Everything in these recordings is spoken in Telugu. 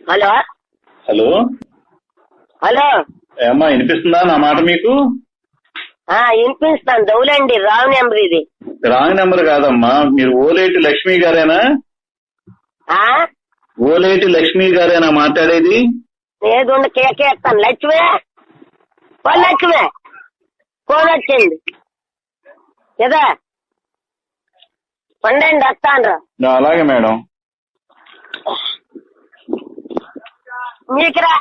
హలో హలో హలో ఏమ్మా వినిపిస్తుందా నా మాట మీకు? వినిపిస్తాను. దౌలండి, రావు నెంబర్ ఇది. రాంగ్ నెంబర్ కాదమ్మా, మీరు ఓలేటి లక్ష్మి గారేనా? ఓలేటి లక్ష్మి గారేనా మాట్లాడేది? ఏదుండ కేకేస్తాను. లక్ష్మే లక్ష్మే ఫోన్ వచ్చింది కదా, పండండి వస్తాను. అలాగే మేడం. మీకురా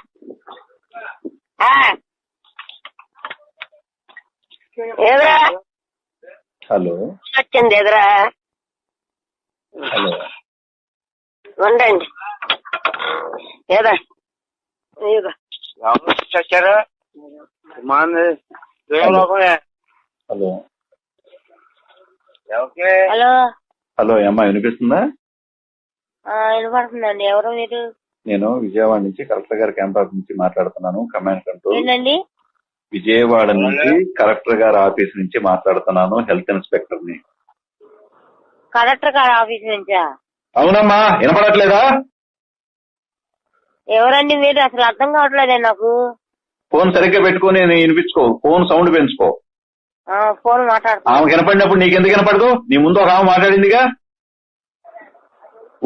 ఎదురా హలో వచ్చింది ఎదురా. హలో ఉండండి ఏదా చచ్చారా? హలో హలో హలో ఏమ్మా వినిపిస్తుందా? వినపడుతుందండి. ఎవరు మీరు? నేను విజయవాడ నుంచి కలెక్టర్ గారి క్యాంపస్ నుంచి మాట్లాడుతున్నాను. Command control. ఏంటండి? విజయవాడ నుంచి కలెక్టర్ గారి ఆఫీస్ నుంచి మాట్లాడుతున్నాను. హెల్త్ ఇన్స్పెక్టర్ ని. కలెక్టర్ గారి ఆఫీస్ నుంచా? అవునమ్మా, వినపడట్లేదా? ఎవరండి మీరు? అసలు అర్థం కావట్లేదే నాకు. ఫోన్ సరిగ్గా పెట్టుకుని వినిపించుకో, ఫోన్ సౌండ్ పెంచుకో. ఫోన్ మాట్లాడుతున్నా. ఆమె వినపడినప్పుడు నీకెందుకు వినపడదు? నీ ముందు ఒక ఆమె మాట్లాడిందిగా.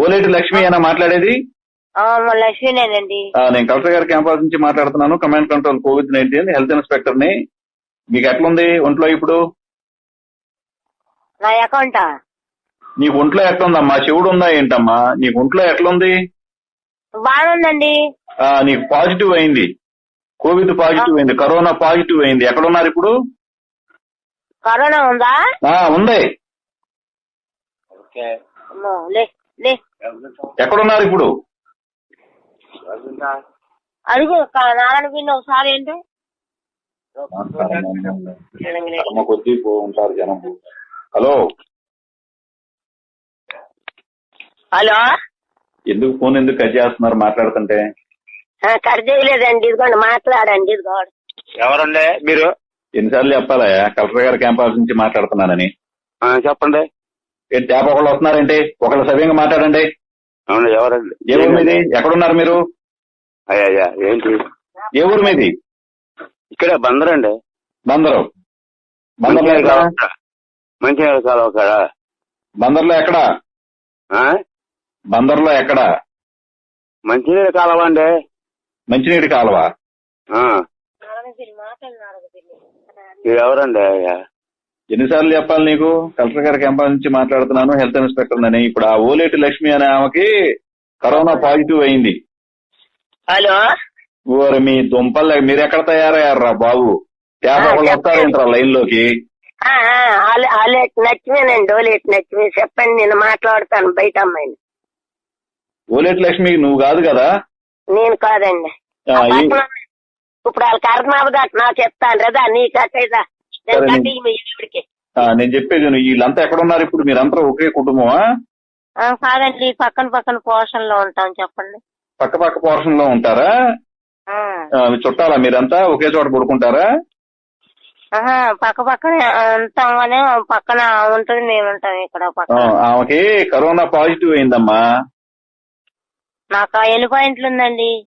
ఓలేటి లక్ష్మి అయినా మాట్లాడేది? లక్ష్మీనేనండి. నేను కలెక్టర్ గారి క్యాంపస్ నుంచి మాట్లాడుతున్నాను. Command control COVID-19 health inspector ని. మీకు ఎట్లుంది ఒంట్లో ఇప్పుడు? నా అకౌంటా? నీకు ఒంట్లో ఎట్లుందమ్మా? చెవుడు ఉందా ఏంటమ్మా? నీకు ఒంట్లో ఎట్లుంది? బాగుందండి. నీకు పాజిటివ్ అయింది, కోవిడ్ పాజిటివ్ అయింది, కరోనా పాజిటివ్ అయింది. ఎక్కడున్నారు ఇప్పుడు? కరోనా ఉందా? ఉంది. ఎక్కడున్నారు ఇప్పుడు? అడుగు నారాయణ పిన్ని ఒకసారి. ఏంటి కొద్దీ ఉంటారు జనం. హలో హలో ఎందుకు ఫోన్ ఎందుకు కట్ చేస్తున్నారు మాట్లాడుతుంటే? కట్ చేయలేదండి, ఇదిగోండి మాట్లాడండి. ఇదిగోండి. ఎవరండి మీరు? ఎన్నిసార్లు చెప్పాలా కలెక్టర్ గారి క్యాంపస్ నుంచి మాట్లాడుతున్నానని? చెప్పండి. ఏంటి ట్యాప్ ఒకళ్ళు వస్తున్నారంటే ఒకళ్ళు సవ్యంగా మాట్లాడండి. అవును, ఎవరండి? ఏ ఊరు మీది? ఎక్కడున్నారు మీరు? అయ్యా ఏంటి? ఏ ఊరు మీది? ఇక్కడే బందరండి. బందరు. బందర్లో ఎక్కడ? మంచినీళ్ళ కాలువ కాడా? బందర్లో ఎక్కడ? బందర్లో ఎక్కడ? మంచినీళ్ళ కాలువ అండి. మంచినీటి కాలువ. ఎవరండి అయ్యా? ఎన్నిసార్లు చెప్పాలి నీకు? కలెక్టర్ గారి క్యాంపస్ నుంచి మాట్లాడుతున్నాను, హెల్త్ ఇన్స్పెక్టర్ అని. ఇప్పుడు ఆ ఓలేటి లక్ష్మి అనే ఆమెకి కరోనా పాజిటివ్ అయింది. హలో ఓరి మీ దుంపల్, మీరు ఎక్కడ తయారయ్యారా బాబు? ట్యాప్ ఒకళ్ళు వస్తారేంట్రా లైన్ లోకి? లక్ష్మీనండి, ఓలేటి లక్ష్మి. చెప్పండి, నేను మాట్లాడతాను బయట అమ్మాయిని. ఓలేటి లక్ష్మికి నువ్వు కాదు కదా? నేను కాదండి. ఇప్పుడు వాళ్ళ కర్మాబు నా చెప్తాను కదా, నీ కట్టేదా? నేను చెప్పేది వీళ్ళంతా ఎక్కడున్నారు ఇప్పుడు? మీరంతా ఒకే కుటుంబమా? కాదండి, పక్కన పోర్షన్ లో ఉంటాం. చెప్పండి. పక్క పోర్షన్ లో ఉంటారా? చుట్టాలా మీరంతా? ఒకే చోట పడుకుంటారా? పక్కనే ఉంటాం కానీ పక్కన ఉంటుంది, మేము ఉంటాం ఇక్కడ పక్కన. ఆమెకి కరోనా పాజిటివ్ అయిందమ్మా. నాకు 7 పాయింట్లు ఉందండి.